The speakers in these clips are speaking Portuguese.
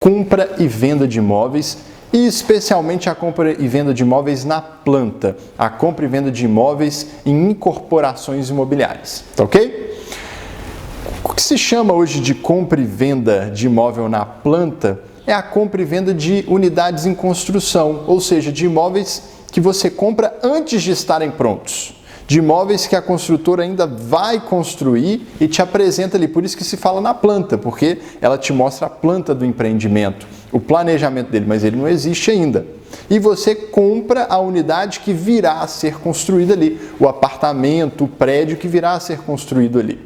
compra e venda de imóveis e especialmente a compra e venda de imóveis na planta, a compra e venda de imóveis em incorporações imobiliárias, tá ok? O que se chama hoje de compra e venda de imóvel na planta é a compra e venda de unidades em construção, ou seja, de imóveis que você compra antes de estarem prontos, de imóveis que a construtora ainda vai construir e te apresenta ali. Por isso que se fala na planta, porque ela te mostra a planta do empreendimento, o planejamento dele, mas ele não existe ainda. E você compra a unidade que virá a ser construída ali, o apartamento, o prédio que virá a ser construído ali.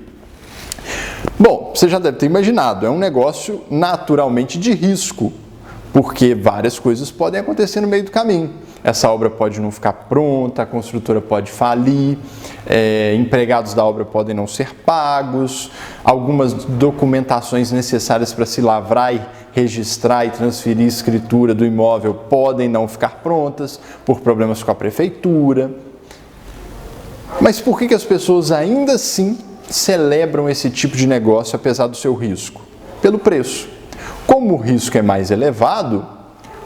Bom, você já deve ter imaginado, é um negócio naturalmente de risco, porque várias coisas podem acontecer no meio do caminho. Essa obra pode não ficar pronta, a construtora pode falir, empregados da obra podem não ser pagos, algumas documentações necessárias para se lavrar e registrar e transferir escritura do imóvel podem não ficar prontas por problemas com a prefeitura. Mas por que as pessoas ainda assim celebram esse tipo de negócio apesar do seu risco? Pelo preço. Como o risco é mais elevado,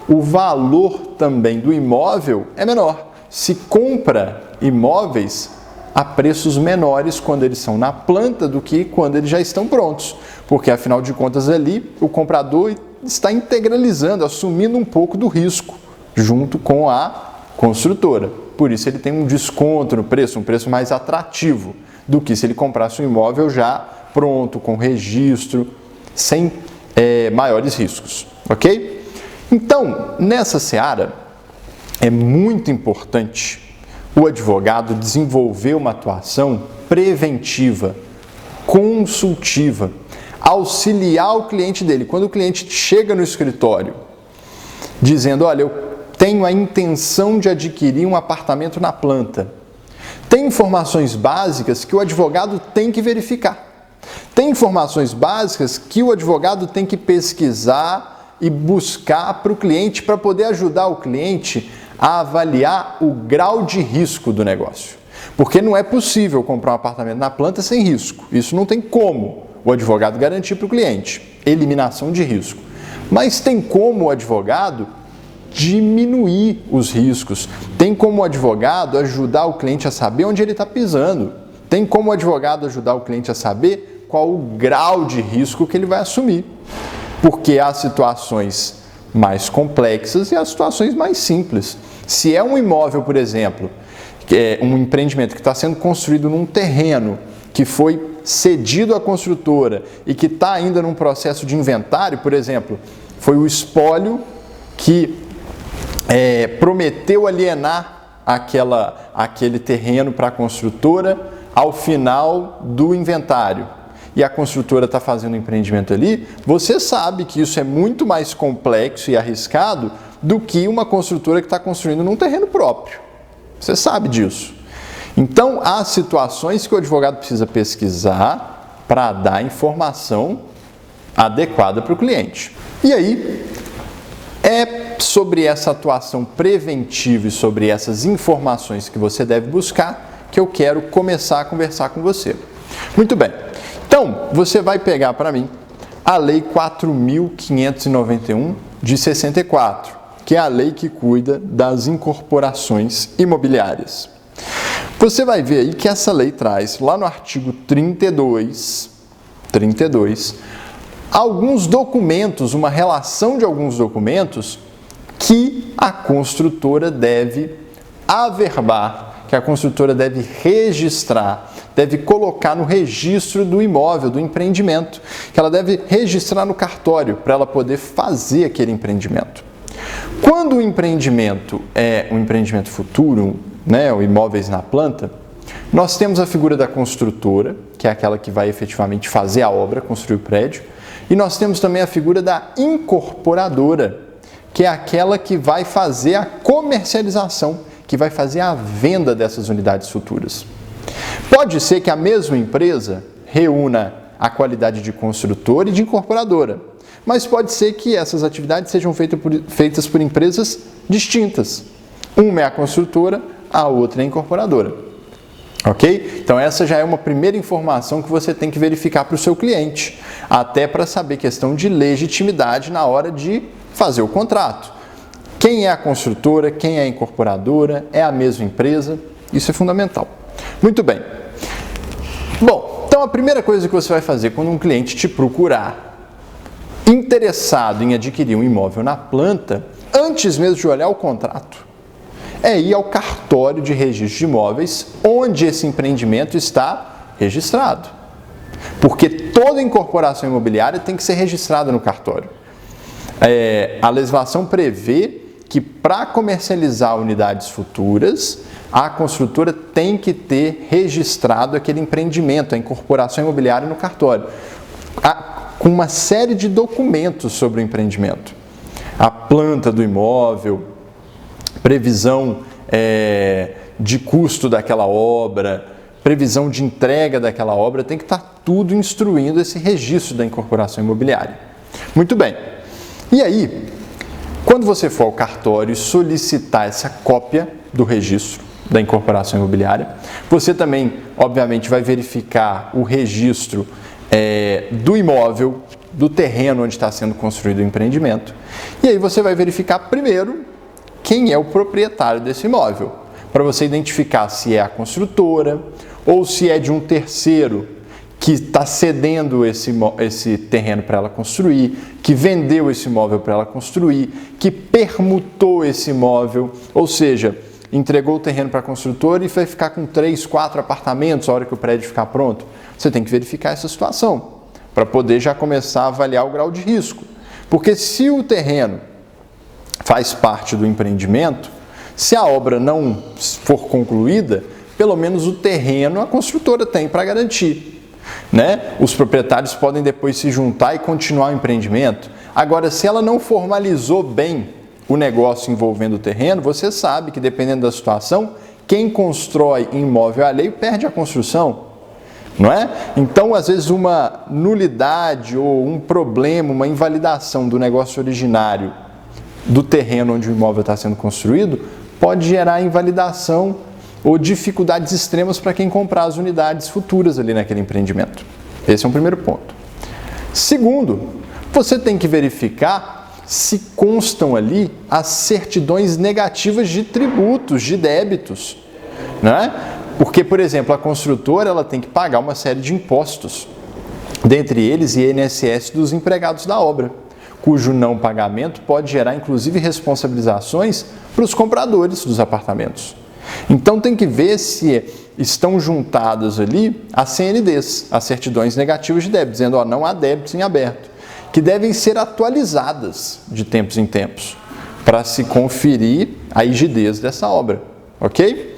o valor também do imóvel é menor. Se compra imóveis a preços menores quando eles são na planta do que quando eles já estão prontos, porque afinal de contas ali o comprador está integralizando, assumindo um pouco do risco junto com a construtora. Por isso ele tem um desconto no preço, um preço mais atrativo do que se ele comprasse um imóvel já pronto, com registro, sem maiores riscos, ok? Então, nessa seara, é muito importante o advogado desenvolver uma atuação preventiva, consultiva, auxiliar o cliente dele. Quando o cliente chega no escritório dizendo, olha, eu tenho a intenção de adquirir um apartamento na planta, tem informações básicas que o advogado tem que verificar. Tem informações básicas que o advogado tem que pesquisar e buscar para o cliente, para poder ajudar o cliente a avaliar o grau de risco do negócio. Porque não é possível comprar um apartamento na planta sem risco. Isso não tem como o advogado garantir para o cliente. Eliminação de risco. Mas tem como o advogado diminuir os riscos. Tem como o advogado ajudar o cliente a saber onde ele está pisando. Tem como o advogado ajudar o cliente a saber qual o grau de risco que ele vai assumir. Porque há situações mais complexas e há situações mais simples. Se é um imóvel, por exemplo, que é um empreendimento que está sendo construído num terreno que foi cedido à construtora e que está ainda num processo de inventário, por exemplo, foi o espólio que prometeu alienar aquele terreno para a construtora ao final do inventário. E a construtora está fazendo um empreendimento ali, você sabe que isso é muito mais complexo e arriscado do que uma construtora que está construindo num terreno próprio. Você sabe disso. Então, há situações que o advogado precisa pesquisar para dar informação adequada para o cliente. E aí, é sobre essa atuação preventiva e sobre essas informações que você deve buscar que eu quero começar a conversar com você. Muito bem. Então, você vai pegar para mim a Lei 4.591 de 64, que é a lei que cuida das incorporações imobiliárias. Você vai ver aí que essa lei traz, lá no artigo 32, alguns documentos, uma relação de alguns documentos que a construtora deve averbar, que a construtora deve registrar, deve colocar no registro do imóvel, do empreendimento, que ela deve registrar no cartório para ela poder fazer aquele empreendimento. Quando o empreendimento é um empreendimento futuro, o imóveis na planta, nós temos a figura da construtora, que é aquela que vai efetivamente fazer a obra, construir o prédio, e nós temos também a figura da incorporadora, que é aquela que vai fazer a comercialização, que vai fazer a venda dessas unidades futuras. Pode ser que a mesma empresa reúna a qualidade de construtora e de incorporadora, mas pode ser que essas atividades sejam feitas por empresas distintas. Uma é a construtora, a outra é a incorporadora. Ok? Então essa já é uma primeira informação que você tem que verificar para o seu cliente, até para saber questão de legitimidade na hora de fazer o contrato. Quem é a construtora, quem é a incorporadora, é a mesma empresa, isso é fundamental. Muito bem. Bom, então a primeira coisa que você vai fazer quando um cliente te procurar interessado em adquirir um imóvel na planta, antes mesmo de olhar o contrato, é ir ao cartório de registro de imóveis onde esse empreendimento está registrado. Porque toda incorporação imobiliária tem que ser registrada no cartório. A legislação prevê que para comercializar unidades futuras, a construtora tem que ter registrado aquele empreendimento, a incorporação imobiliária no cartório, com uma série de documentos sobre o empreendimento. A planta do imóvel, previsão de custo daquela obra, previsão de entrega daquela obra, tem que estar tudo instruindo esse registro da incorporação imobiliária. Muito bem. E aí, quando você for ao cartório solicitar essa cópia do registro da incorporação imobiliária, você também, obviamente, vai verificar o registro do imóvel, do terreno onde está sendo construído o empreendimento. E aí você vai verificar primeiro quem é o proprietário desse imóvel, para você identificar se é a construtora ou se é de um terceiro que está cedendo esse terreno para ela construir, que vendeu esse imóvel para ela construir, que permutou esse imóvel, ou seja, entregou o terreno para a construtora e vai ficar com 3, 4 apartamentos a hora que o prédio ficar pronto. Você tem que verificar essa situação para poder já começar a avaliar o grau de risco. Porque se o terreno faz parte do empreendimento, se a obra não for concluída, pelo menos o terreno a construtora tem para garantir. Né? Os proprietários podem depois se juntar e continuar o empreendimento. Agora, se ela não formalizou bem o negócio envolvendo o terreno, você sabe que, dependendo da situação, quem constrói imóvel alheio perde a construção, não é? Então, às vezes, uma nulidade ou um problema, uma invalidação do negócio originário do terreno onde o imóvel está sendo construído pode gerar invalidação ou dificuldades extremas para quem comprar as unidades futuras ali naquele empreendimento. Esse é um primeiro ponto. Segundo, você tem que verificar se constam ali as certidões negativas de tributos, de débitos, né? Porque, por exemplo, a construtora ela tem que pagar uma série de impostos, dentre eles INSS dos empregados da obra, cujo não pagamento pode gerar, inclusive, responsabilizações para os compradores dos apartamentos. Então tem que ver se estão juntadas ali as CNDs, as certidões negativas de débito, dizendo não há débitos em aberto, que devem ser atualizadas de tempos em tempos, para se conferir a rigidez dessa obra, ok?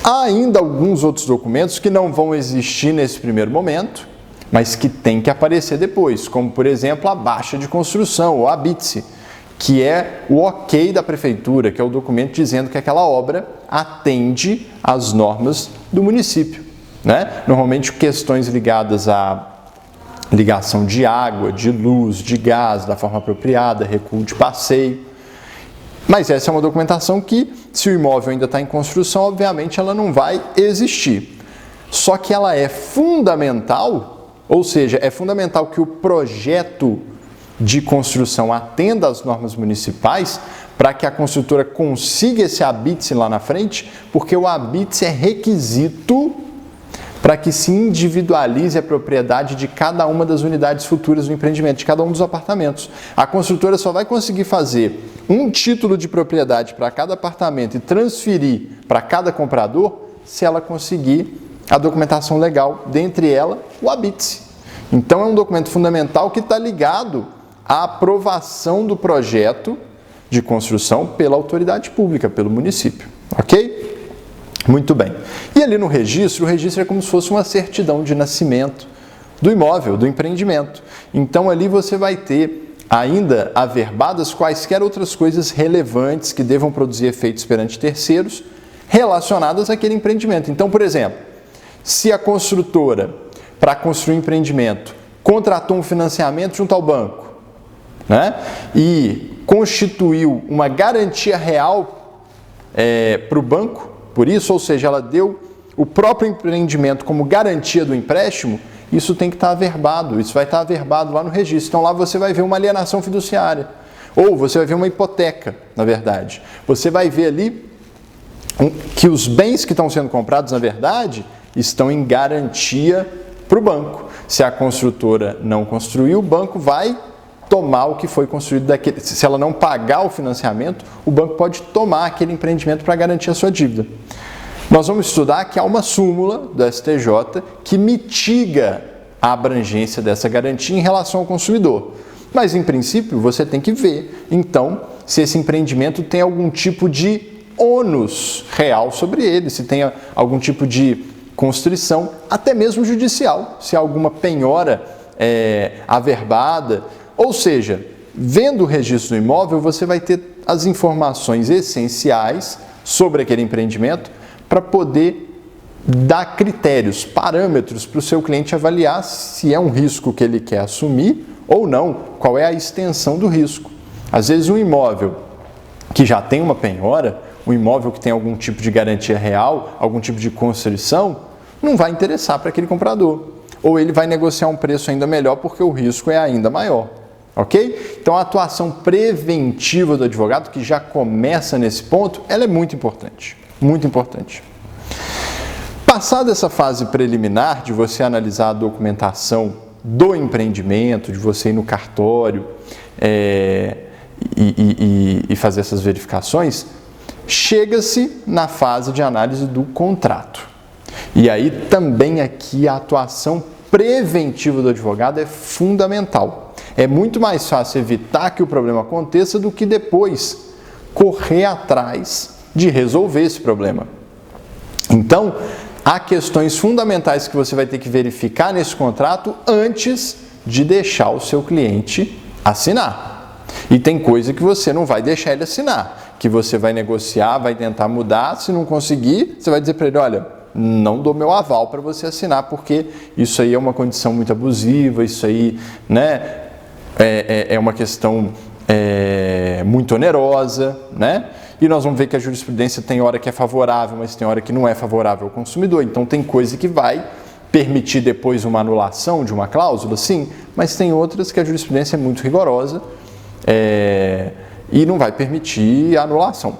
Há ainda alguns outros documentos que não vão existir nesse primeiro momento, mas que tem que aparecer depois, como por exemplo a baixa de construção, ou a BITSE, que é o ok da prefeitura, que é o documento dizendo que aquela obra atende às normas do município, né? Normalmente questões ligadas à ligação de água, de luz, de gás, da forma apropriada, recuo de passeio. Mas essa é uma documentação que, se o imóvel ainda está em construção, obviamente ela não vai existir. Só que ela é fundamental, ou seja, é fundamental que o projeto de construção atenda às normas municipais para que a construtora consiga esse habite-se lá na frente, porque o habite-se é requisito para que se individualize a propriedade de cada uma das unidades futuras do empreendimento, de cada um dos apartamentos. A construtora só vai conseguir fazer um título de propriedade para cada apartamento e transferir para cada comprador se ela conseguir a documentação legal, dentre ela o habite-se. Então é um documento fundamental que está ligado à aprovação do projeto de construção pela autoridade pública, pelo município, ok? Muito bem. E ali no registro, o registro é como se fosse uma certidão de nascimento do imóvel, do empreendimento. Então ali você vai ter ainda averbadas quaisquer outras coisas relevantes que devam produzir efeitos perante terceiros relacionadas àquele empreendimento. Então, por exemplo, se a construtora, para construir um empreendimento, contratou um financiamento junto ao banco, né, e constituiu uma garantia real para o banco por isso, ou seja, ela deu o próprio empreendimento como garantia do empréstimo, isso tem que estar averbado, isso vai estar averbado lá no registro. Então lá você vai ver uma alienação fiduciária, ou você vai ver uma hipoteca, na verdade. Você vai ver ali que os bens que estão sendo comprados, na verdade, estão em garantia para o banco. Se a construtora não construiu, o banco vai tomar o que foi construído daquele. Se ela não pagar o financiamento, o banco pode tomar aquele empreendimento para garantir a sua dívida. Nós vamos estudar que há uma súmula do STJ que mitiga a abrangência dessa garantia em relação ao consumidor. Mas, em princípio, você tem que ver, então, se esse empreendimento tem algum tipo de ônus real sobre ele, se tem algum tipo de constrição, até mesmo judicial, se há alguma penhora averbada. Ou seja, vendo o registro do imóvel, você vai ter as informações essenciais sobre aquele empreendimento para poder dar critérios, parâmetros para o seu cliente avaliar se é um risco que ele quer assumir ou não, qual é a extensão do risco. Às vezes um imóvel que já tem uma penhora, um imóvel que tem algum tipo de garantia real, algum tipo de constrição, não vai interessar para aquele comprador. Ou ele vai negociar um preço ainda melhor porque o risco é ainda maior. Ok? Então a atuação preventiva do advogado, que já começa nesse ponto, ela é muito importante. Muito importante. Passada essa fase preliminar de você analisar a documentação do empreendimento, de você ir no cartório e fazer essas verificações, chega-se na fase de análise do contrato. E aí também aqui a atuação preventiva do advogado é fundamental. É muito mais fácil evitar que o problema aconteça do que depois correr atrás de resolver esse problema. Então, há questões fundamentais que você vai ter que verificar nesse contrato antes de deixar o seu cliente assinar. E tem coisa que você não vai deixar ele assinar, que você vai negociar, vai tentar mudar, se não conseguir, você vai dizer para ele, olha, não dou meu aval para você assinar, porque isso aí é uma condição muito abusiva, isso aí, né, é uma questão muito onerosa, né? E nós vamos ver que a jurisprudência tem hora que é favorável, mas tem hora que não é favorável ao consumidor. Então tem coisa que vai permitir depois uma anulação de uma cláusula, sim, mas tem outras que a jurisprudência é muito rigorosa e não vai permitir a anulação.